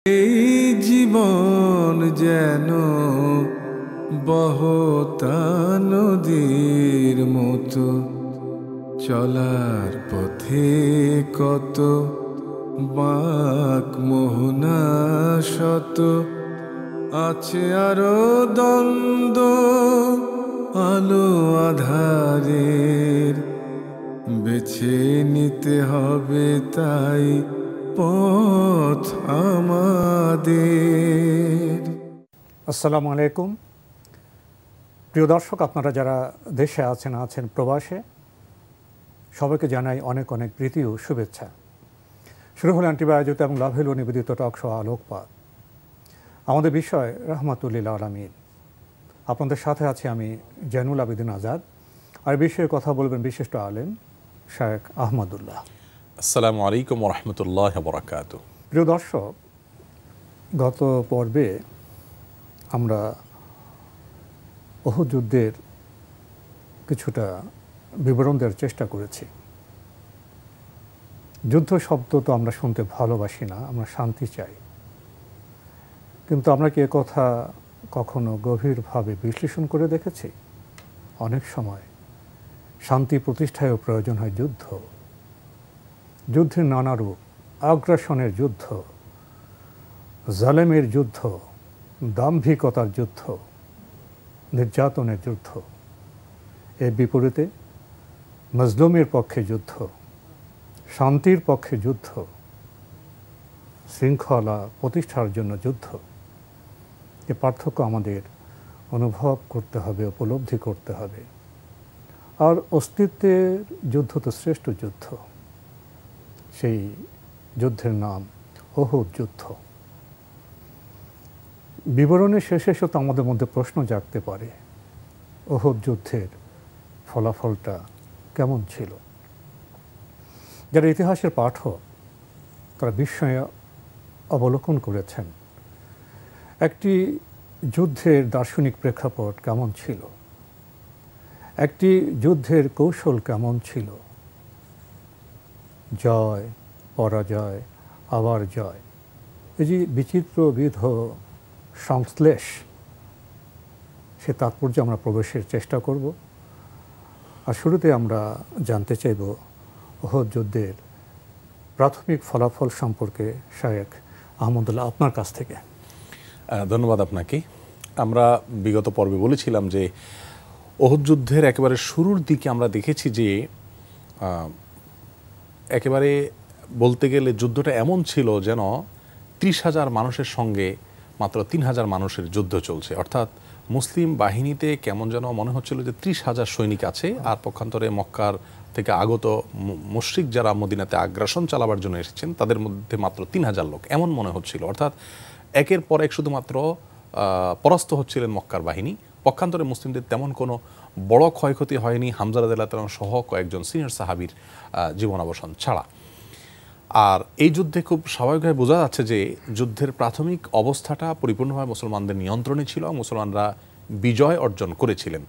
এই জীবন যেন বহতা নদীর মতো, চলার পথে কত বাঁক মোহনা শত, আছে আরো দ্বন্দ্ব আলো আধারের, বেছে নিতে হবে তাই পথ আমাদের। আসসালামু আলাইকুম প্রিয় দর্শক, আপনারা যারা দেশে আছেন প্রবাসে, সবাইকে জানাই অনেক অনেক প্রীতি ও শুভেচ্ছা। শুরু হলো অ্যান্টিবায়োটিক এবং লাভেল নিবেদিত টক শো আলোকপাত। আমাদের বিষয় রহমাতুল্লিল আলামিন। আপনাদের সাথে আছি আমি জয়নুল আবেদিন আজাদ। আর বিষয়ে কথা বলবেন বিশিষ্ট আলেম শায়েখ আহমদুল্লাহ। আসসালামু আলাইকুম ওয়া রাহমাতুল্লাহি ওয়া বারাকাতুহু। প্রিয় দর্শক, গত পর্বে আমরা উহুদ যুদ্ধের কিছুটা বিবরণ দেওয়ার চেষ্টা করেছি। যুদ্ধ শব্দ তো আমরা শুনতে ভালোবাসি না, আমরা শান্তি চাই। কিন্তু আমরা কি কথা কখনো গভীরভাবে বিশ্লেষণ করে দেখেছি? অনেক সময় শান্তি প্রতিষ্ঠায়ও প্রয়োজন হয় যুদ্ধ। যুদ্ধের নানা রূপ: আগ্রাসনের যুদ্ধ, জালেমের যুদ্ধ, দাম্ভিকতার যুদ্ধ, নির্যাতনের যুদ্ধ। এর বিপরীতে মজলুমের পক্ষে যুদ্ধ, শান্তির পক্ষে যুদ্ধ, শৃঙ্খলা প্রতিষ্ঠার জন্য যুদ্ধ। এ পার্থক্য আমাদের অনুভব করতে হবে, উপলব্ধি করতে হবে। আর অস্তিত্বের যুদ্ধ তো শ্রেষ্ঠ যুদ্ধ। সেই যুদ্ধের নাম উহুদ যুদ্ধ। বিবরণের শেষে তো আমাদের মধ্যে প্রশ্ন জাগতে পারে, উহুদ যুদ্ধের ফলাফলটা কেমন ছিল? যারা ইতিহাসের পাঠক তারা বিস্ময়ে অবলোকন করেছেন একটি যুদ্ধের দার্শনিক প্রেক্ষাপট কেমন ছিল, একটি যুদ্ধের কৌশল কেমন ছিল। জয়, পরাজয়, আবার জয়, এই যে বিচিত্রবিধ সংশ্লেষ, সে তাৎপর্যে আমরা প্রবেশের চেষ্টা করব। আর শুরুতে আমরা জানতে চাইব উহুদ যুদ্ধের প্রাথমিক ফলাফল সম্পর্কে শায়েখ আহমদুল্লাহ আপনার কাছ থেকে। ধন্যবাদ আপনাকে। আমরা বিগত পর্বে বলেছিলাম যে উহুদ যুদ্ধের একেবারে শুরুর দিকে আমরা দেখেছি যে একেবারে বলতে গেলে যুদ্ধটা এমন ছিল যেন 30,000 মানুষের সঙ্গে মাত্র 3,000 মানুষের যুদ্ধ চলছে। অর্থাৎ মুসলিম বাহিনীতে কেমন যেন মনে হচ্ছিল যে 30,000 সৈনিক আছে, আর পক্ষান্তরে মক্কার থেকে আগত মুশরিক যারা মদিনাতে আগ্রাসন চালাবার জন্য এসেছেন তাদের মধ্যে মাত্র 3,000 লোক, এমন মনে হচ্ছিল। অর্থাৎ একের পর এক শুধুমাত্র পরাস্ত হচ্ছিলেন মক্কার বাহিনী। পক্ষান্তরে মুসলিমদের তেমন কোনো বড় ক্ষয়ক্ষতি হয়নি, হামজা রাদিয়াল্লাহু তাআলা সহ কয়েকজন সিনিয়র সাহাবীর জীবনাবসান ছাড়া। আর এই যুদ্ধে খুব স্বাভাবিকভাবে বোঝা যাচ্ছে যে যুদ্ধের প্রাথমিক অবস্থাটা পরিপূর্ণভাবে মুসলমানদের নিয়ন্ত্রণে ছিল, মুসলমানরা বিজয় অর্জন করেছিলেন।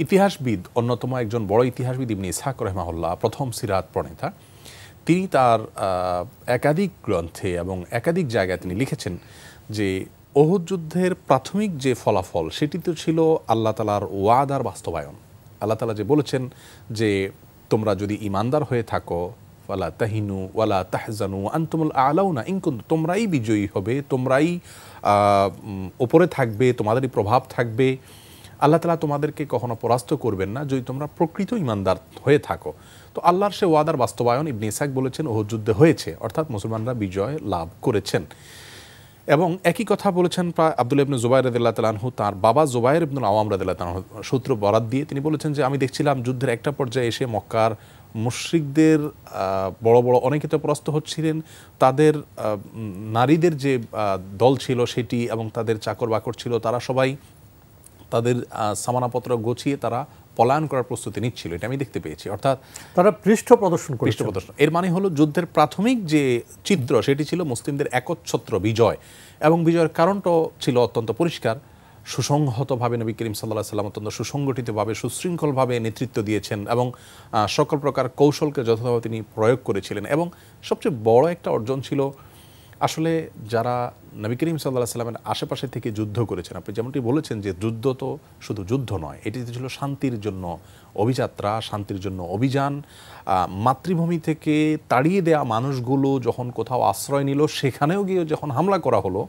ইতিহাসবিদ, অন্যতম একজন বড় ইতিহাসবিদ ইবনে ইসহাক রাহিমাহুল্লাহ, প্রথম সিরাত প্রণেতা, তিনি তার একাধিক গ্রন্থে এবং একাধিক জায়গায় তিনি লিখেছেন যে উহুদ যুদ্ধের প্রাথমিক যে ফলাফল সেটি তো ছিল আল্লাহ তাআলার ওয়াদার বাস্তবায়ন। আল্লাহ তাআলা যে বলেছেন যে তোমরা যদি ঈমানদার হয়ে থাকো, ওয়ালা তাহিনু ওয়ালা তাহজানু আনতুমুল আলাউনা ইন কুনতুম, তোমরাই বিজয়ী হবে, তোমরাই উপরে থাকবে, তোমাদেরই প্রভাব থাকবে। আল্লাহ তাআলা তোমাদেরকে কখনো পরাস্ত করবেন না যদি তোমরা প্রকৃত ঈমানদার হয়ে থাকো। তো আল্লাহর সে ওয়াদার বাস্তবায়ন ইবনে ইসহাক বলেছেন উহুদ যুদ্ধে হয়েছে, অর্থাৎ মুসলমানরা বিজয় লাভ করেছেন। এবং একই কথা বলেছেন প্রায় আব্দুল্লাহ ইবনে জুবাইর রাদিয়াল্লাহু তাআলা আনহু, তার বাবা জুবাইর ইবনুল আওয়াম রাদিয়াল্লাহু তাআলা সূত্র বরাত দিয়ে তিনি বলেছেন যে আমি দেখছিলাম যুদ্ধের একটা পর্যায়ে এসে মক্কার মুশরিকদের বড় বড় অনেকে তো পরাস্ত হচ্ছিলেন, তাদের নারীদের যে দল ছিল সেটি এবং তাদের চাকর বাকর ছিল, তারা সবাই তাদের সামানাপত্র গোছিয়ে তারা পলায়ন করার প্রস্তুতি নিচ্ছিল। এটা আমি দেখতে পেয়েছি। অর্থাৎ তারা পৃষ্ঠ প্রদর্শন। এর মানে হলো যুদ্ধের প্রাথমিক যে চিত্র সেটি ছিল মুসলিমদের একচ্ছত্র বিজয়, এবং বিজয়ের কারণটাও ছিল অত্যন্ত পরিষ্কার। সুসংহতভাবে নবী করিম সাল্লাল্লাহু আলাইহি ওয়াসাল্লাম অত্যন্ত সুসংগঠিতভাবে সুশৃঙ্খলভাবে নেতৃত্ব দিয়েছেন এবং সকল প্রকার কৌশলকে যথাযথভাবে তিনি প্রয়োগ করেছিলেন। এবং সবচেয়ে বড় একটা অর্জন ছিল আসলে যারা নবী করিম সাল্লাল্লাহু আলাইহি ওয়াসাল্লামের আশেপাশে থেকে যুদ্ধ করেছেন। আপনি যেমনটি বলেছেন যে যুদ্ধ তো শুধু যুদ্ধ নয়, এটি ছিল শান্তির জন্য অভিযাত্রা, শান্তির জন্য অভিযান। মাতৃভূমি থেকে তাড়িয়ে দেয়া মানুষগুলো যখন কোথাও আশ্রয় নিল, সেখানেও গিয়ে যখন হামলা করা হলো,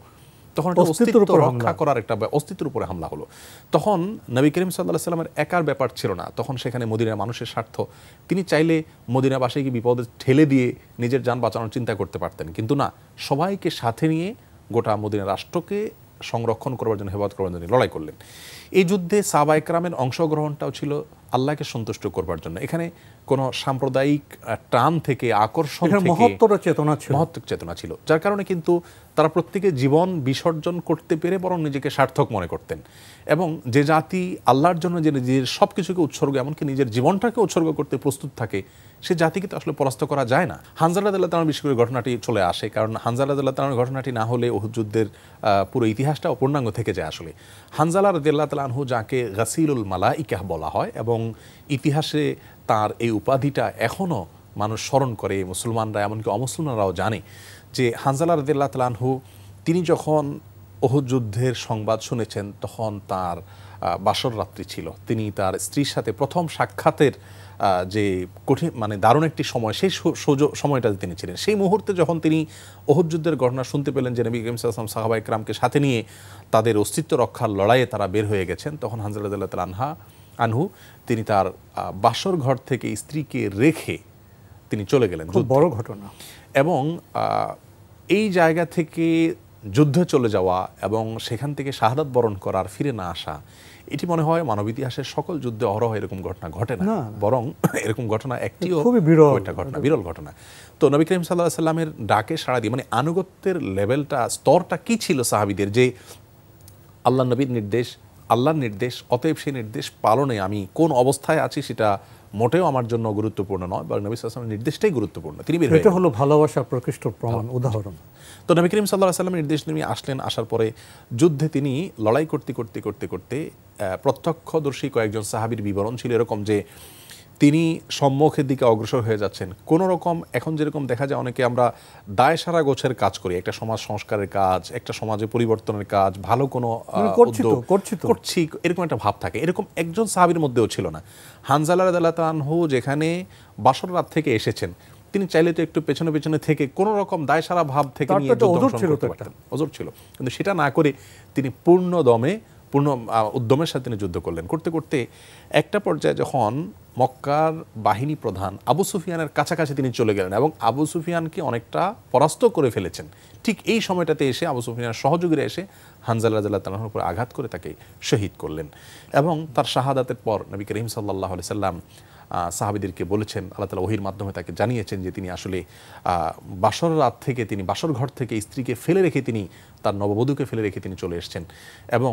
তখন একটা অস্তিত্ব রক্ষা করার একটা অস্তিত্বের উপরে হামলা হলো। তখন নবী করিম সাল্লাল্লাহু আলাইহি ওয়াসাল্লামের একার ব্যাপার ছিল না, তখন সেখানে মদিনার মানুষের স্বার্থ। তিনি চাইলে মদিনাবাসীকে বিপদে ঠেলে দিয়ে নিজের যান বাঁচানোর চিন্তা করতে পারতেন, কিন্তু না, সবাইকে সাথে নিয়ে গোটা মদিনা রাষ্ট্রকে সংরক্ষণ করবার জন্য, হেফাজত করবার জন্য লড়াই করলেন। এই যুদ্ধে সাহাবায়ে কেরামের অংশগ্রহণটাও ছিল আল্লাহকে সন্তুষ্ট করবার জন্য। এখানে কোনো সাম্প্রদায়িক টান থেকে, আকর্ষণ থেকে মহত্তর চেতনা ছিল, যার কারণে কিন্তু তারা প্রত্যেকে জীবন বিসর্জন করতে পেরে বরং নিজেকে সার্থক মনে করতেন। এবং যে জাতি আল্লাহর জন্য যে নিজের সব কিছুকে উৎসর্গ, এমনকি নিজের জীবনটাকে উৎসর্গ করতে প্রস্তুত থাকে, সে জাতিকে তো আসলে পরাস্ত করা যায় না। হানজালা রাদিয়াল্লাহু তাআলা বিশেষ করে ঘটনাটি চলে আসে, কারণ হানজালা রাদিয়াল্লাহু তাআলার ঘটনাটি না হলে উহুদ যুদ্ধের পুরো ইতিহাসটা অপূর্ণাঙ্গ থেকে যায়। আসলে হানজালা রাদিয়াল্লাহু তাআলা আনহু, যাকে গাসিলুল মালাইকা বলা হয়, এবং ইতিহাসে তার এই উপাধিটা এখনও মানুষ স্মরণ করে, মুসলমানরা এমনকি অমুসলমানরাও জানে যে হানজালা রাদিয়াল্লাহু তাআলা আনহু তিনি যখন উহুদ যুদ্ধের সংবাদ শুনেছেন, তখন তার বাসর রাত্রি ছিল। তিনি তার স্ত্রীর সাথে প্রথম সাক্ষাতের যে কঠিন, মানে দারুণ একটি সময়, সেই সময়টাতে তিনি ছিলেন। সেই মুহূর্তে যখন তিনি উহুদ যুদ্ধের ঘটনা শুনতে পেলেন যে নবী করিম সাল্লাল্লাহু আলাইহি ওয়াসাল্লাম সাহাবায়ে কেরামকে সাথে নিয়ে তাদের অস্তিত্ব রক্ষার লড়াইয়ে তারা বের হয়ে গেছেন, তখন হানজালা রাদিয়াল্লাহু তাআলা আনহু তিনি তার বাসর ঘর থেকে স্ত্রীকে রেখে তিনি চলে গেলেন। খুব বড় ঘটনা। এবং এই জায়গা থেকে যুদ্ধে চলে যাওয়া এবং সেখান থেকে শাহাদাত বরণ করার, ফিরে না আসা, এটি মনে হয় মানব ইতিহাসের সকল যুদ্ধে অহরহ এরকম ঘটনা ঘটে না, বরং এরকম ঘটনা একটিও খুবই বিরল ঘটনা। তো নবী করিম সাল্লাল্লাহু আলাইহি ওয়াসাল্লামের ডাকে সাড়া দিয়ে, মানে আনুগত্যের লেভেলটা, স্তরটা কি ছিল সাহাবীদের, যে আল্লাহ নবীর নির্দেশ, আল্লাহর নির্দেশ, অতএব সেই নির্দেশ পালনে আমি কোন অবস্থায় আছি সেটা মোটেও আমার জন্য গুরুত্বপূর্ণ নয়, বরং নবী সাল্লাল্লাহু আলাইহি ওয়াসাল্লামের নির্দেশটাই গুরুত্বপূর্ণ। তিনি বের হয়ে, এটা হলো ভালোবাসার প্রকৃষ্ট প্রমাণ, উদাহরণ। তো নবী করিম সাল্লাল্লাহু আলাইহি ওয়াসাল্লামের নির্দেশ নিয়ে আসলেন। আসার পরে যুদ্ধে তিনি লড়াই করতে করতে করতে করতে প্রত্যক্ষদর্শী কয়েকজন সাহাবীর বিবরণ ছিল এরকম যে তিনি সম্মুখের দিকে অগ্রসর হয়ে যাচ্ছেন। কোনো রকম, এখন যেরকম দেখা যায় অনেকে আমরা দায় সারা গোছের কাজ করি, একটা সমাজ সংস্কারের কাজ, একটা সমাজে পরিবর্তনের কাজ, ভালো কোনো করছি, এরকম একটা ভাব থাকে। এরকম একজন সাহাবীর মধ্যেও ছিল না। হানজালা রাদিয়াল্লাহু তাআলা আনহু যেখানে বাসর রাত থেকে এসেছেন, তিনি চাইলে তো একটু পেছনে পেছনে থেকে কোনো রকম দায় সারা ভাব থেকে নিয়ে ওজর ছিল, কিন্তু সেটা না করে তিনি পূর্ণ উদ্যমের সাথে তিনি যুদ্ধ করলেন। করতে করতে একটা পর্যায়ে যখন মক্কার বাহিনী প্রধান আবু সুফিয়ানের কাছাকাছি তিনি চলে গেলেন এবং আবু সুফিয়ানকে অনেকটা পরাস্ত করে ফেলেছেন, ঠিক এই সময়টাতে এসে আবু সুফিয়ানের সহযোগীরা এসে হানজালা রাদিয়াল্লাহু তাআলার উপর আঘাত করে তাকে শহীদ করলেন। এবং তার শাহাদাতের পর নবী করিম সাল্লাল্লাহু আলাইহি সাল্লাম সাহাবীদেরকে বলেছেন, আল্লাহ তাআলা ওহীর মাধ্যমে তাকে জানিয়েছেন যে তিনি আসলে বাসর রাত থেকে, তিনি বাসর ঘর থেকে স্ত্রীকে ফেলে রেখে, তিনি তার নববধূকে ফেলে রেখে তিনি চলে এসেছেন। এবং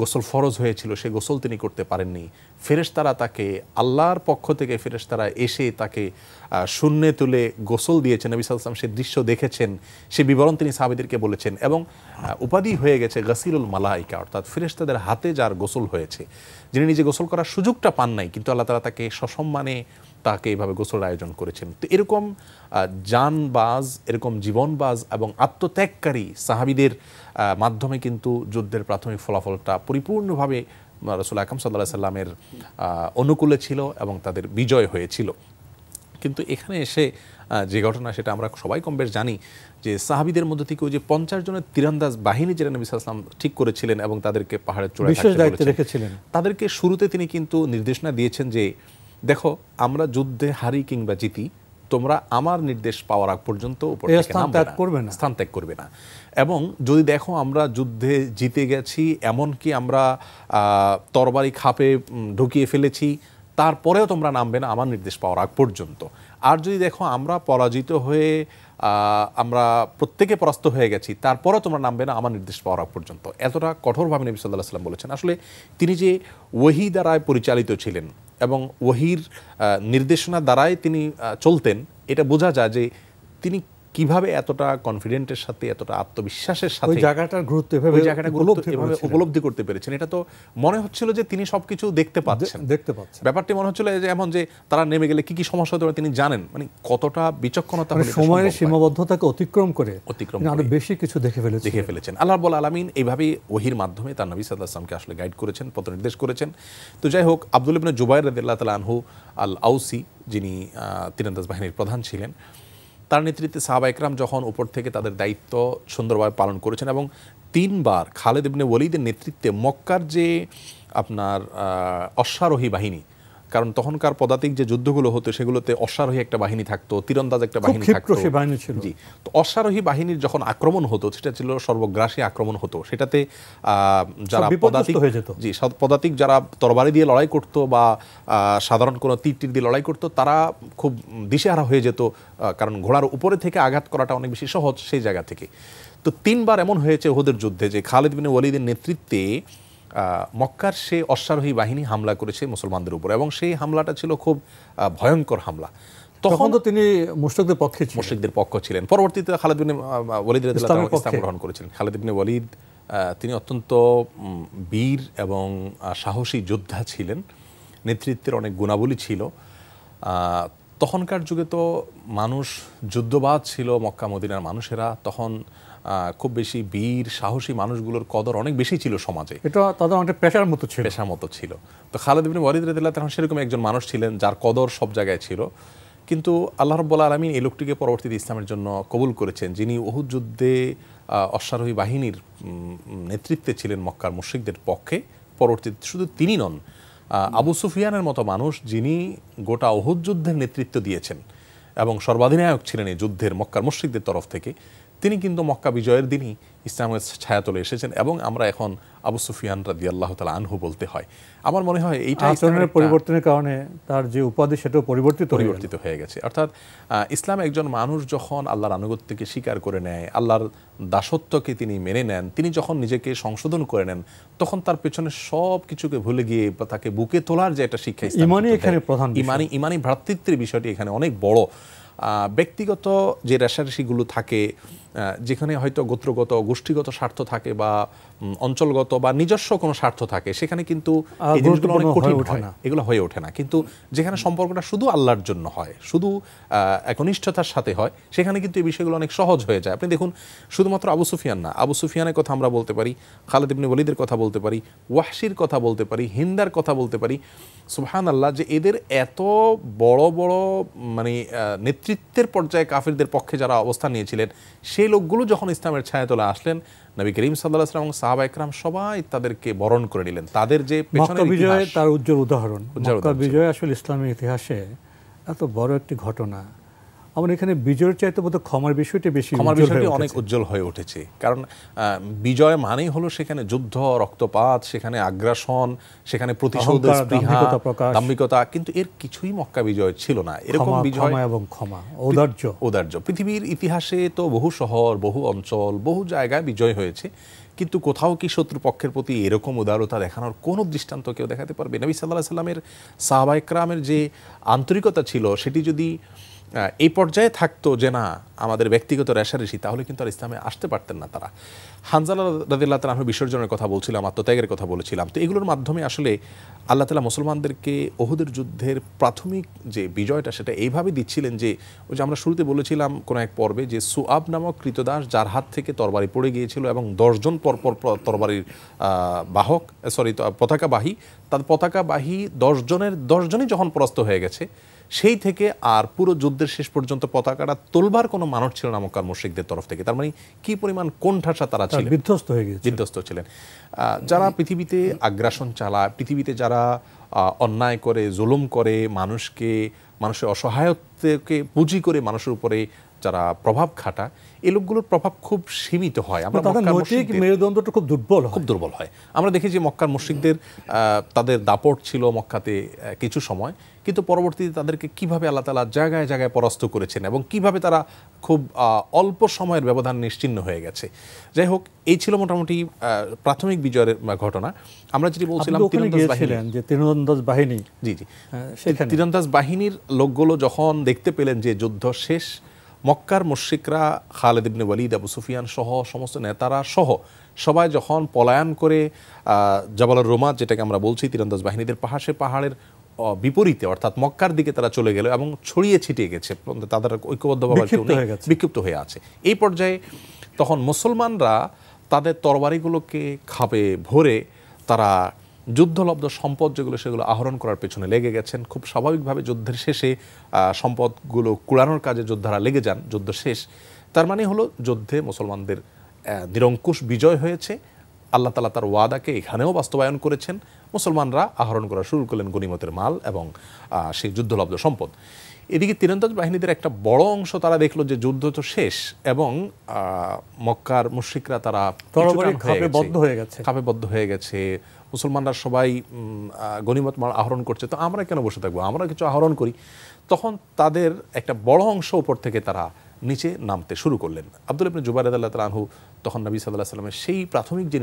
গোসল ফরজ হয়েছিল, সে গোসল তিনি করতে পারেননি। ফেরেশতারা তাকে, আল্লাহর পক্ষ থেকে ফেরেশতারা এসে তাকে শূন্যে তুলে গোসল দিয়েছেন। নবী সাল্লাল্লাহু আলাইহি ওয়াসাল্লাম সে দৃশ্য দেখেছেন, সে বিবরণ তিনি সাহাবীদেরকে বলেছেন। এবং উপাধি হয়ে গেছে গাসিলুল মালাইকা, অর্থাৎ ফেরেশতাদের হাতে যার গোসল হয়েছে, যিনি নিজে গোসল করার সুযোগটা পান নাই, কিন্তু আল্লাহ তাআলা তাকে সসম্মানে তাকে এইভাবে গোসলের আয়োজন করেছেন। তো এরকম জানবাজ, এরকম জীবনবাজ এবং আত্মত্যাগকারী সাহাবীদের মাধ্যমে কিন্তু যুদ্ধের প্রাথমিক ফলাফলটা পরিপূর্ণভাবে রাসূল আকরাম সাল্লাল্লাহু আলাইহি সাল্লামের অনুকূলে ছিল এবং তাদের বিজয় হয়েছিল। কিন্তু এখানে এসে যে ঘটনা, সেটা আমরা সবাই কম বেশ জানি যে সাহাবীদের মধ্যে থেকে ওই যে 50 জনের তীরন্দাজ বাহিনী যেটা নবী সাল্লাল্লাহু আলাইহি ওয়াসাল্লাম ঠিক করেছিলেন এবং তাদেরকে পাহাড়ের চূড়ায় থাকতে রেখেছিলেন, তাদেরকে শুরুতে তিনি কিন্তু নির্দেশনা দিয়েছেন যে দেখো, আমরা যুদ্ধে হারি কিংবা জিতি, তোমরা আমার নির্দেশ পাওয়ার আগ পর্যন্ত উপর থেকে স্থান ত্যাগ করবে না। এবং যদি দেখো আমরা যুদ্ধে জিতে গেছি, এমনকি আমরা তরবারি খাপে ঢুকিয়ে ফেলেছি, তারপরেও তোমরা নামবে না আমার নির্দেশ পাওয়ার আগ পর্যন্ত। আর যদি দেখো আমরা পরাজিত হয়ে, আমরা প্রত্যেকে পরাস্ত হয়ে গেছি, তারপরেও তোমরা নামবে না আমার নির্দেশ পাওয়ার আগ পর্যন্ত। এতটা কঠোরভাবে নবী সাল্লাল্লাহু আলাইহি ওয়াসাল্লাম বলেছেন। আসলে তিনি যে ওহী দ্বারায় পরিচালিত ছিলেন এবং ওহীর নির্দেশনা দ্বারাই তিনি চলতেন, এটা বোঝা যায় যে তিনি কিভাবে এতটা কনফিডেন্টের সাথে এতটা আত্মবিশ্বাসের ওই সাথে জায়গাটার গুরুত্ব ওই জায়গাটা এভাবে উপলব্ধি করতে পেরেছেন, এটা তো মনে হচ্ছিল যে তিনি সবকিছু দেখতে পাচ্ছেন। ব্যাপারটি মনে হচ্ছিল যে এমন যে তারা নেমে গেলে কি কি সমস্যা হতে পারে তিনি জানেন, মানে কতটা বিচক্ষণতা, সময়ের সীমাবদ্ধতাকে অতিক্রম করে আরো বেশি কিছু দেখে ফেলেছেন। আল্লাহ রাব্বুল আলামিন এইভাবেই ওহির মাধ্যমে তার নবী সাল্লাল্লাহু আলাইহি ওয়াসাল্লামকে আসলে গাইড করেছেন, পথ নির্দেশ করেছেন। তো যাই হোক, আব্দুল্লাহ ইবনে জুবাইর রাদিয়াল্লাহু তাআলা আনহু আল আউসি, যিনি তীরন্দাজ বাহিনীর প্রধান ছিলেন, তার নেতৃত্বে সাহাবা একরাম যখন উপর থেকে তাদের দায়িত্ব সুন্দরভাবে পালন করেছেন এবং 3 বার খালিদ ইবনে ওয়ালিদের নেতৃত্বে মক্কার যে আপনার অশ্বারোহী বাহিনী, কারণ তখনকার পদাতিক যে যুদ্ধগুলো হতো সেগুলোতে অশ্বারোহী একটা বাহিনী থাকতো, তীরন্দাজ একটা বাহিনী থাকতো। জি, তো অশ্বারোহী বাহিনীর যখন আক্রমণ হতো সেটা ছিল সর্বগ্রাসী আক্রমণ হতো। সেটাতে যারা পদাতিক যারা তরবারি দিয়ে লড়াই করতো বা সাধারণ কোনো তীর দিয়ে লড়াই করতো তারা খুব দিশেহারা হয়ে যেত, কারণ ঘোড়ার উপরে থেকে আঘাত করাটা অনেক বেশি সহজ সেই জায়গা থেকে। তো 3 বার এমন হয়েছে উহুদের যুদ্ধে যে খালিদ বিন ওয়ালিদের নেতৃত্বে মক্কার সে অশ্বারোহী বাহিনী হামলা করেছে মুসলমানদের উপর, এবং সেই হামলাটা ছিল খুব ভয়ঙ্কর হামলা। তখন তো তিনি মুশরিকদের পক্ষ ছিলেন। পরবর্তীতে খালিদ বিন ওয়ালিদ রাদিয়াল্লাহু তাআলা ইসলাম গ্রহণ করেছিলেন। খালিদ বিন ওয়ালিদ তিনি অত্যন্ত বীর এবং সাহসী যোদ্ধা ছিলেন, নেতৃত্বের অনেক গুণাবলী ছিল। তখনকার যুগে তো মানুষ যুদ্ধবাজ ছিল, মক্কা মদিনার মানুষেরা তখন খুব বেশি বীর সাহসী মানুষগুলোর কদর অনেক বেশি ছিল সমাজে, এটা তাদের অনেক পেশার মতো ছিল। তো খালিদ ইবনে ওয়ালিদ রাদিয়াল্লাহু তাআলা সেরকম একজন মানুষ ছিলেন যার কদর সব জায়গায় ছিল। কিন্তু আল্লাহ রাব্বুল আলামিন এই লোকটিকে পরবর্তীতে ইসলামের জন্য কবুল করেছেন, যিনি উহুদ যুদ্ধে অশ্বারোহী বাহিনীর নেতৃত্বে ছিলেন মক্কার মুশরিকদের পক্ষে। পরবর্তীতে শুধু তিনি নন, আবু সুফিয়ানের মতো মানুষ, যিনি গোটা উহুদ যুদ্ধের নেতৃত্ব দিয়েছেন এবং সর্বাধিনায়ক ছিলেন এই যুদ্ধের মক্কার মুশরিকদের তরফ থেকে, তিনি কিন্তু মক্কা বিজয়ের দিনই ইসলামের ছায়াতলে এসেছেন এবং আমরা এখন আবু সুফিয়ান রাদিয়াল্লাহু তাআলা আনহু বলতে হয়। আমার মনে হয় এইটা আচরণের পরিবর্তনের কারণে তার যে উপাধি সেটাও পরিবর্তিত হয়ে গেছে। অর্থাৎ ইসলাম একজন মানুষ যখন আল্লাহর আনুগত্যকে স্বীকার করে নেয়, আল্লাহর দাসত্বকে তিনি মেনে নেন, তিনি যখন নিজেকে সংশোধন করে নেন, তখন তার পেছনে সব কিছুকে ভুলে গিয়ে তাকে বুকে তোলার যে একটা শিক্ষা, ইমানি ভ্রাতৃত্বের বিষয়টি এখানে অনেক বড়। ব্যক্তিগত যে রেশারেশিগুলো থাকে, যেখানে হয়তো গোত্রগত গোষ্ঠীগত স্বার্থ থাকে বা অঞ্চলগত বা নিজস্ব কোনো স্বার্থ থাকে, সেখানে কিন্তু এই জিনিসগুলো অনেক কঠিন হয়, এগুলো হয়ে ওঠে না। কিন্তু যেখানে সম্পর্কটা শুধু আল্লাহর জন্য হয়, শুধু একনিষ্ঠতার সাথে হয়, সেখানে কিন্তু এই বিষয়গুলো অনেক সহজ হয়ে যায়। আপনি দেখুন, শুধুমাত্র আবু সুফিয়ান না, আবু সুফিয়ানের কথা আমরা বলতে পারি, খালিদ ইবনে ওয়ালিদের কথা বলতে পারি, ওয়াহশির কথা বলতে পারি, হিন্দার কথা বলতে পারি। সুবহানাল্লাহ, যে এদের এত বড় বড় মানে নেতৃত্বের পর্যায়ে কাফিরদের পক্ষে যারা অবস্থান নিয়েছিলেন, সেই লোকগুলো যখন ইসলামের ছায়াতলে আসলেন, নবী করিম সাল্লাল্লাহু আলাইহি ওয়াসাল্লাম এবং সাহাবা একরাম সবাই তাদেরকে বরণ করে নিলেন। তাদের যে পেছনের বিজয়, তার উজ্জ্বল উদাহরণ, মক্কা বিজয় আসলে ইসলামের ইতিহাসে এত বড় একটি ঘটনা। আমার এখানে বিজয়ের চাইতে বোধহয় ক্ষমার বিষয়টি বেশি, ক্ষমার বিষয়টি অনেক উজ্জ্বল হয়ে উঠেছে। কারণ বিজয় মানেই হলো সেখানে যুদ্ধ, রক্তপাত, সেখানে আগ্রাসন, সেখানে প্রতিশোধের স্পৃহা, দাম্ভিকতা, কিন্তু এর কিছুই মক্কা বিজয় ছিল না। এরকম বিজয় এবং ক্ষমা, ঔদার্য পৃথিবীর ইতিহাসে তো বহু শহর, বহু অঞ্চল, বহু জায়গায় বিজয় হয়েছে, কিন্তু কোথাও কি শত্রুপক্ষের প্রতি এরকম উদারতা দেখানোর কোনো দৃষ্টান্ত কেউ দেখাতে পারবে? নবী সাল্লাল্লাহু আলাইহি সাল্লামের সাহাবা একরামের যে আন্তরিকতা ছিল, সেটি যদি এই পর্যায়ে থাকতো যে না আমাদের ব্যক্তিগত রেশারেশি, তাহলে কিন্তু আর ইসলামে আসতে পারতেন না তারা। হানজালা রাদিয়াল্লাহু তাআলা বিসর্জনের কথা বলছিলাম, আত্মত্যাগের কথা বলেছিলাম। তো এগুলোর মাধ্যমে আসলে আল্লাহ তাআলা মুসলমানদেরকে উহুদের যুদ্ধের প্রাথমিক যে বিজয়টা, সেটা এইভাবে দিচ্ছিলেন যে, ওই যে আমরা শুরুতে বলেছিলাম কোনো এক পর্বে, যে সুআব নামক কৃতদাস, যার হাত থেকে তরবারি পড়ে গিয়েছিল এবং 10 জন পরপর তরবারির পতাকাবাহী, তার পতাকাবাহী 10 জনই যখন পরাস্ত হয়ে গেছে, সেই থেকে আর পুরো যুদ্ধের শেষ পর্যন্ত পতাকাটা তোলবার কোনো মানুষ ছিল না মক্কার মুশরিকদের তরফ থেকে। তার মানে কি পরিমাণ কোণঠাসা তারা ছিলেন, বিধ্বস্ত ছিলেন। যারা পৃথিবীতে আগ্রাসন চালায়, পৃথিবীতে যারা অন্যায় করে, জুলুম করে, মানুষের অসহায়তাকে পুঁজি করে মানুষের উপরে যারা প্রভাব খাটা, এই লোকগুলোর প্রভাব খুব সীমিত হয়। মেরুদণ্ডটা খুব দুর্বল হয়। আমরা দেখি যে মক্কার মুশরিকদের তাদের দাপট ছিল মক্কাতে কিছু সময়, কিন্তু পরবর্তীতে তাদেরকে কিভাবে আল্লাহ তাআলা জায়গায় জায়গায় পরাস্ত করেছেন এবং কিভাবে তারা খুব অল্প সময়ের ব্যবধান নিশ্চিহ্ন হয়ে গেছে। যাই হোক, এই ছিল মোটামুটি প্রাথমিক বিজয়ের ঘটনা। আমরা যেটি বলছিলাম, তীরন্দাজ বাহিনী, জি তীরন্দাজ বাহিনীর লোকগুলো যখন দেখতে পেলেন যে যুদ্ধ শেষ, মক্কার মুশরিকরা খালিদ ইবনে ওয়ালিদ, আবু সুফিয়ান সহ সমস্ত নেতারা সহ সবাই যখন পলায়ন করে জাবালুর রুমাত, যেটাকে আমরা বলছি তীরন্দাজ বাহিনীদের পাহাড়, সে পাহাড়ের বিপরীতে অর্থাৎ মক্কার দিকে তারা চলে গেল এবং ছড়িয়ে ছিটিয়ে গেছে, তাদের ঐক্যবদ্ধভাবে বিক্ষিপ্ত হয়ে আছে। এই পর্যায়ে তখন মুসলমানরা তাদের তরবারিগুলোকে খাপে ভরে তারা যুদ্ধলব্ধ সম্পদ যেগুলো সেগুলো আহরণ করার পেছনে লেগে গেছেন। খুব স্বাভাবিকভাবে যুদ্ধের শেষে সম্পদগুলো কুড়ানোর কাজে যোদ্ধারা লেগে যান। যুদ্ধ শেষ, তার মানে হলো যুদ্ধে মুসলমানদের নিরঙ্কুশ বিজয় হয়েছে। আল্লাহ তাআলা তার ওয়াদাকে এখানেও বাস্তবায়ন করেছেন। মুসলমানরা আহরণ করা শুরু করলেন গনিমতের মাল এবং সেই যুদ্ধলব্ধ সম্পদ। এদিকে তীরন্দাজ বাহিনীদের একটা বড় অংশ তারা দেখলো যে যুদ্ধ তো শেষ এবং মক্কার মুশরিকরা তারা খাপেবদ্ধ হয়ে গেছে, মুসলমানরা সবাই গনিমত মাল আহরণ করছে, তো আমরা কেন বসে থাকবো, আমরা কিছু আহরণ করি। তখন তাদের একটা বড় অংশ উপর থেকে তারা নিচে নামতে শুরু করলেন। আব্দুল্লাহ ইবনে জুবাইর রাদিয়াল্লাহু তাআলা আনহু তখন নবী সাল্লাল্লাহু আলাইহি ওয়াসাল্লামের সেই প্রাথমিক যে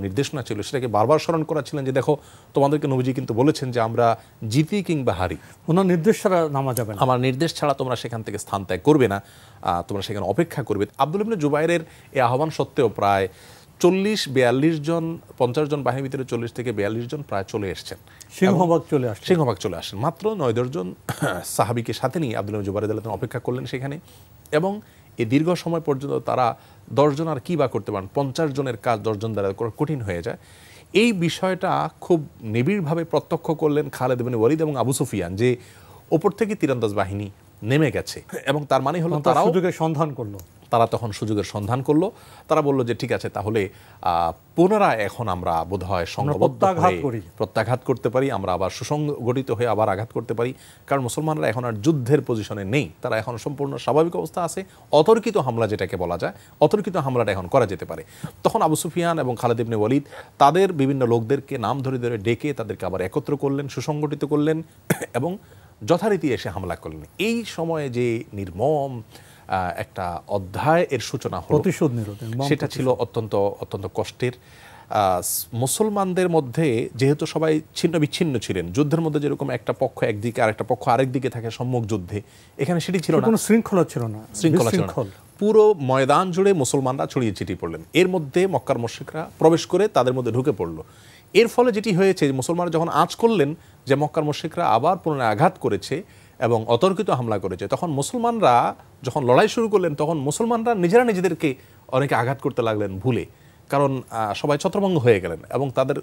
নির্দেশনা ছিল সেটাকে বারবার স্মরণ করাচ্ছিলেন যে দেখো তোমাদেরকে নবীজি কিন্তু বলেছেন যে আমরা জিতি কিংবা হারি, ওনার নির্দেশ ছাড়া নামা যাবে না, আমার নির্দেশ ছাড়া তোমরা সেখান থেকে স্থান ত্যাগ করবে না, তোমরা সেখানে অপেক্ষা করবে। আব্দুল্লাহ ইবনে জুবাইরের এই আহ্বান সত্ত্বেও প্রায় 40-42 জন, 50 জন বাহিনীর ভিতরে 40 থেকে 42 জন প্রায় চলে এসছেন, সিংহভাগ চলে আসেন। মাত্র 9-10 জন সাহাবীকে সাথে নিয়ে আব্দুল্লাহ ইবনে জুবাইর রাদিয়াল্লাহু তাআলা অপেক্ষা করলেন সেখানে। এবং এই দীর্ঘ সময় পর্যন্ত তারা 10 জন আর কি বা করতে পারেন, 50 জনের কাজ 10 জন দ্বারা করা কঠিন হয়ে যায়। এই বিষয়টা খুব নিবিড়ভাবে প্রত্যক্ষ করলেন খালিদ ইবনে ওয়ালিদ এবং আবু সুফিয়ান যে ওপর থেকে তীরন্দাজ বাহিনী নেমে গেছে, এবং তার মানে হলো তারাও সুযোগের সন্ধান করলো। তারা তখন সুযোগের সন্ধান করলো। তারা বলল যে ঠিক আছে, তাহলে পুনরায় এখন আমরা বোধহয় সংঘবদ্ধ প্রত্যাঘাত করতে পারি, আমরা আবার সুসংগঠিত হয়ে আবার আঘাত করতে পারি, কারণ মুসলমানরা এখন আর যুদ্ধের পজিশনে নেই, তারা এখন সম্পূর্ণ স্বাভাবিক অবস্থা আছে। অতর্কিত হামলা যেটাকে বলা যায়, অতর্কিত হামলাটা এখন করা যেতে পারে। তখন আবু সুফিয়ান এবং খালিদ ইবনে ওয়ালিদ তাদের বিভিন্ন লোকদেরকে নাম ধরে ধরে ডেকে তাদেরকে আবার একত্র করলেন, সুসংগঠিত করলেন এবং যথারীতি এসে হামলা করলেন। এই সময়ে যে নির্মম একটা অধ্যায় এর সূচনা হলো, সেটা ছিল অত্যন্ত কষ্টের। মুসলমানদের মধ্যে যেহেতু সবাই ছিন্ন বিচ্ছিন্ন ছিলেন, যুদ্ধের মধ্যে যেরকম একটা পক্ষ একদিকে আর একটা পক্ষ আরেক দিকে থাকে সম্মুখ যুদ্ধে, এখানে সেটি ছিল না, শৃঙ্খলা ছিল না। পুরো ময়দান জুড়ে মুসলমানরা ছড়িয়ে ছিটিয়ে পড়লেন। এর মধ্যে মক্কার মুশরিকরা প্রবেশ করে তাদের মধ্যে ঢুকে পড়লো। এর ফলে যেটি হয়েছে, মুসলমানরা যখন আঁচ করলেন যে মক্কার মুশরিকরা আবার পুনরায় আঘাত করেছে এবং অতর্কিত হামলা করেছে, তখন মুসলমানরা যখন লড়াই শুরু করলেন তখন মুসলমানরা নিজেরা নিজেদেরকে অনেকে আঘাত করতে লাগলেন ভুলে, কারণ সবাই ছত্রভঙ্গ হয়ে গেলেন এবং তাদের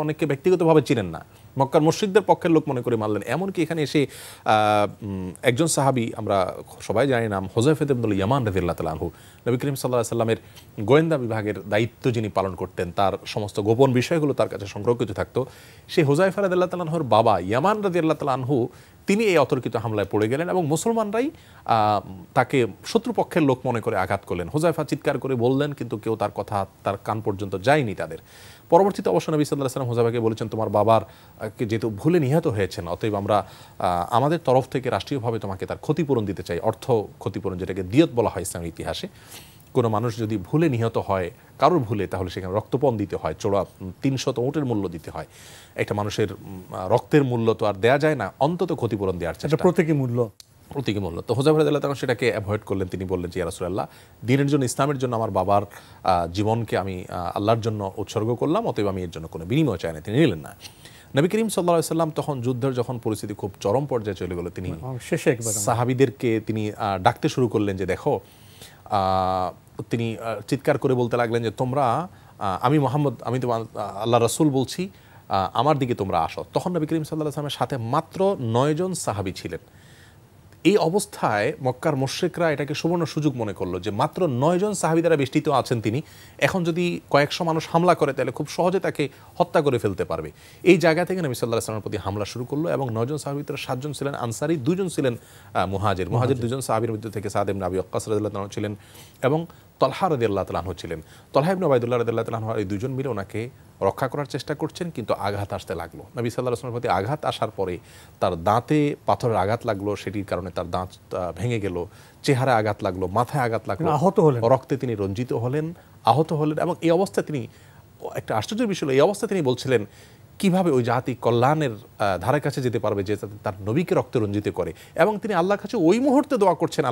অনেকে ব্যক্তিগতভাবে চিনেন না, মক্কার মুশরিকদের পক্ষের লোক মনে করে মারলেন। এমনকি এখানে এসে একজন সাহাবী, আমরা সবাই জানি নাম, হুযায়ফা ইবনুল ইয়ামান রাদিয়াল্লাহু তাআলা আনহু, নবী করিম সাল্লাল্লাহু আলাইহি সাল্লামের গোয়েন্দা বিভাগের দায়িত্ব যিনি পালন করতেন, তার সমস্ত গোপন বিষয়গুলো তার কাছে সংরক্ষিত থাকতো। সেই হুযায়ফা রাদিয়াল্লাহু তাআলা আনহুর বাবা ইয়ামান রাদিয়াল্লাহু তাআলা আনহু তিনি এই অতর্কিত হামলায় পড়ে গেলেন এবং মুসলমানরাই তাকে শত্রুপক্ষের লোক মনে করে আঘাত করলেন। হুযায়ফা চিৎকার করে বললেন, কিন্তু কেউ তার কথা তার কান পর্যন্ত যায়নি তাদের। পরবর্তীতে অবশ্য নবী সাল্লাল্লাহু আলাইহি ওয়াসাল্লাম হুযায়ফাকে বলেছেন, তোমার বাবার যেহেতু ভুলে নিহত হয়েছেন, অতএব আমরা আমাদের তরফ থেকে রাষ্ট্রীয়ভাবে তোমাকে তার ক্ষতিপূরণ দিতে চাই, অর্থ ক্ষতিপূরণ, যেটাকে দিয়ত বলা হয় ইসলামের ইতিহাসে। কোনো মানুষ যদি ভুলে নিহত হয় কারোর ভুলে, তাহলে সেখানে রক্তপণ দিতে হয়, চোরা 300 উটের মূল্য দিতে হয়। একটা মানুষের রক্তের মূল্য তো আর দেয়া যায় না, অন্তত ক্ষতিপূরণ দেওয়ার চেষ্টা, প্রতীকী মূল্য। তো হুযায়ফা রাদিয়াল্লাহু তাআলা সেটাকে অ্যাভয়েড করলেন। তিনি বললেন যে ইয়া রাসূলুল্লাহ, দ্বীনের জন্য, ইসলামের জন্য আমার বাবার জীবনকে আমি আল্লাহর জন্য উৎসর্গ করলাম, অতএব আমি এর জন্য কোনো বিনিময় চাই না। তিনি নিলেন না। নবী করিম সাল্লাল্লাহু আলাইহি ওয়াসাল্লাম তখন যুদ্ধের যখন পরিস্থিতি খুব চরম পর্যায়ে চলে গেল, তিনি সাহাবীদেরকে তিনি ডাকতে শুরু করলেন যে দেখো, তিনি চিৎকার করে বলতে লাগলেন যে তোমরা, আমি মুহাম্মদ, আমি তো আল্লাহ রাসূল বলছি, আমার দিকে তোমরা আসো। তখন নবী করিম সাল্লাল্লাহু আলাইহি ওয়াসাল্লামের সাথে মাত্র 9 জন সাহাবী ছিলেন। এই অবস্থায় মক্কার মুশরিকরা এটাকে সুবর্ণ সুযোগ মনে করলো যে মাত্র 9 জন সাহাবী দ্বারা বেষ্টিত আছেন তিনি, এখন যদি কয়েকশো মানুষ হামলা করে তাহলে খুব সহজে তাকে হত্যা করে ফেলতে পারবে। এই জায়গা থেকে নবী সাল্লাল্লাহু আলাইহি ওয়াসাল্লামের প্রতি হামলা শুরু করলো এবং 9 জন সাহাবীর ভিতরে 7 জন ছিলেন আনসারী, 2 জন ছিলেন মুহাজির। 2 জন সাহাবীর মধ্যে থেকে সাদ ইবনে আবি ওয়াক্কাস রাদিয়াল্লাহু তাআলা ছিলেন এবং তলহা রাদিয়াল্লাহু তাআলা ছিলেন। তলহা ইবনে উবাইদুল্লাহ রাদিয়াল্লাহু তাআলা এই 2 জন মিলে ওনাকে রক্ষা করার চেষ্টা করছেন, কিন্তু আঘাত আসতে লাগলো। নবী সাল্লাল্লাহু আলাইহি ওয়াসাল্লামের প্রতি আঘাত আসার পরে তার দাঁতে পাথরের আঘাত লাগলো, সেটির কারণে তার দাঁত ভেঙে গেল, চেহারায় আঘাত লাগলো, মাথায় আঘাত লাগলো, আহত হলেন, রক্তে তিনি রঞ্জিত হলেন, আহত হলেন। এবং এই অবস্থায় তিনি, একটা আশ্চর্যের বিষয়, এই অবস্থায় তিনি বলছিলেন কিভাবে ওই জাতি কল্যাণের ধারে কাছে যেতে পারবে যে তার নবীকে রক্তে রঞ্জিত করে। এবং তিনি আল্লাহর কাছে ওই মুহূর্তে দোয়া করছেন,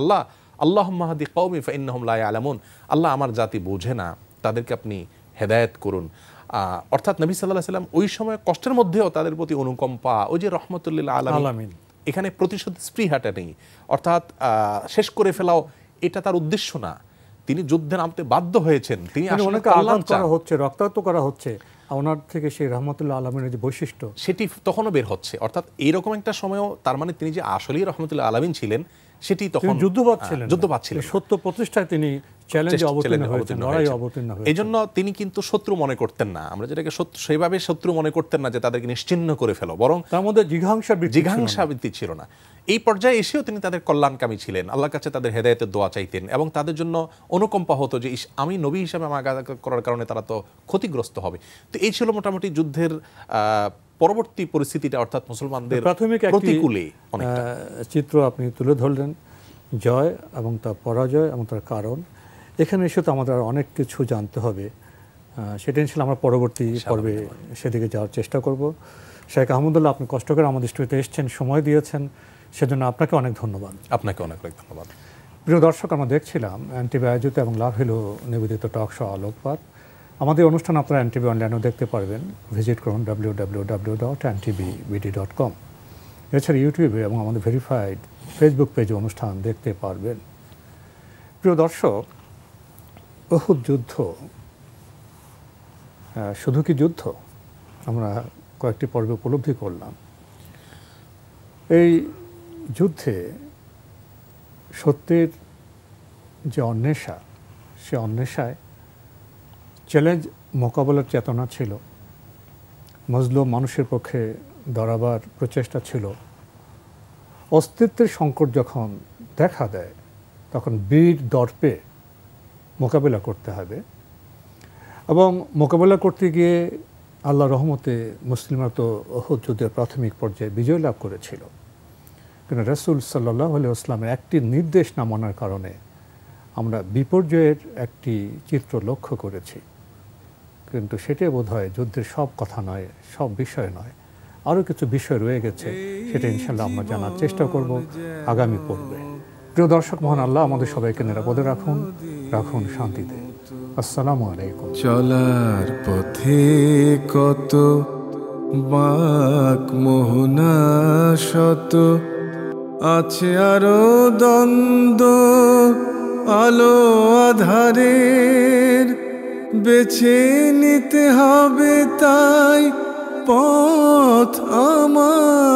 আল্লাহুম্মা হাদি কওমি ফাইন্নাহুম লা ইয়ালামুন, আল্লাহ আমার জাতি বোঝে না, তাদেরকে আপনি হেদায়েত করুন। অর্থাৎ নবী সাল্লাল্লাহু আলাইহি ওয়াসাল্লাম ওই সময় কষ্টের মধ্যেও তাদের প্রতি অনুকম্পা, ওই যে রহমতুল লিল আলামিন, এখানে প্রতিশোধ স্পৃহাটা নেই, অর্থাৎ শেষ করে ফেলাও এটা তার উদ্দেশ্য না। তিনি যুদ্ধে নামতে বাধ্য হয়েছেন, তিনি আসলে কল্যাণ করা হচ্ছে, রক্তাক্ত করা হচ্ছে, ওনার থেকে সেই রহমতুল্লাহ আলামিনের যে বৈশিষ্ট্য সেটি তখনও বের হচ্ছে। অর্থাৎ এইরকম একটা সময়ও তার মানে তিনি যে আসলেই রহমতুল্লাহ আলামিন ছিলেন সেটি তখন যুদ্ধবাদ ছিলেন, সত্য প্রতিষ্ঠায় তিনি চ্যালেঞ্জে অবতীর্ণ হয়েছেন, লড়াইয়ে অবতীর্ণ হয়েছেন। এইজন্য তিনি কিন্তু শত্রু মনে করতেন না, আমরা যেটাকে সেভাবে শত্রু মনে করতেন না যে তাদেরকে নিশ্চিহ্ন করে ফেলো, বরং তার মধ্যে জিঘাংসা বৃত্তি ছিল না। এই পর্যায়ে এসেও তিনি তাদের কল্যাণকামী ছিলেন, আল্লাহর কাছে তাদের হেদায়েতের দোয়া চাইতেন এবং তাদের জন্য অনুকম্পা হতো যে আমি নবী হিসাবে আমার করার কারণে তারা তো ক্ষতিগ্রস্ত হবে। তো এই ছিল মোটামুটি যুদ্ধের পরবর্তী পরিস্থিতিটা, অর্থাৎ মুসলমানদের প্রাথমিক প্রতিকূলে অনেকটা চিত্র আপনি তুলে ধরলেন, জয় এবং তার পরাজয় এবং তার কারণ। এখানে এসে তো আমাদের অনেক কিছু জানতে হবে, সেটা ইনশাআল্লাহ আমরা পরবর্তী পর্বে সেদিকে যাওয়ার চেষ্টা করব। শেখ আহমদুল্লাহ, আপনি কষ্ট করে আমাদের স্টুডিওতে এসেছেন, সময় দিয়েছেন, সেজন্য আপনাকে অনেক ধন্যবাদ। আপনাকে অনেক অনেক ধন্যবাদ। প্রিয় দর্শক, আমরা দেখছিলাম এনটিভি আয়োজিত এবং লাভ হলো নিবেদিত টক শো আলোকপাত। আমাদের অনুষ্ঠান আপনারা এনটিভি অনলাইনেও দেখতে পারবেন, ভিজিট করুন www.ntvbd.com। এছাড়া ইউটিউবে এবং আমাদের ভেরিফাইড ফেসবুক পেজে অনুষ্ঠান দেখতে পারবেন। প্রিয় দর্শক, উহুদ যুদ্ধ শুধু কি যুদ্ধ? আমরা কয়েকটি পর্বে উপলব্ধি করলাম এই যুদ্ধে সত্যের যে অন্বেষা, সে অন্বেষায় চ্যালেঞ্জ মোকাবেলার চেতনা ছিল, মজলুম মানুষের পক্ষে দাঁড়াবার প্রচেষ্টা ছিল। অস্তিত্বের সংকট যখন দেখা দেয় তখন বীর দর্পে মোকাবেলা করতে হবে এবং মোকাবেলা করতে গিয়ে আল্লাহ রহমতে মুসলিমরা তো উহুদ যুদ্ধের প্রাথমিক পর্যায়ে বিজয় লাভ করেছিল, কিন্তু রাসূল সাল্লাল্লাহু আলাইহি ওয়াসাল্লামের একটি নির্দেশ না মানার কারণে আমরা বিপর্যয়ের একটি চিত্র লক্ষ্য করেছি। কিন্তু সেটাই বোধহয় যুদ্ধের সব কথা নয়, সব বিষয় নয়, আরও কিছু বিষয় রয়ে গেছে, সেটা ইনশাআল্লাহ আমরা জানার চেষ্টা করব আগামী পর্বে। প্রিয় দর্শক, মহান আল্লাহ আমাদের সবাইকে নিরাপদে রাখুন, রাখুন শান্তিতে। আসসালামু আলাইকুম। চলার পথে কত বাঁক মোহনা শত, আছে আরো দ্বন্দ্ব আলো আধারের, বেছে নিতে হবে তাই পথ আমার।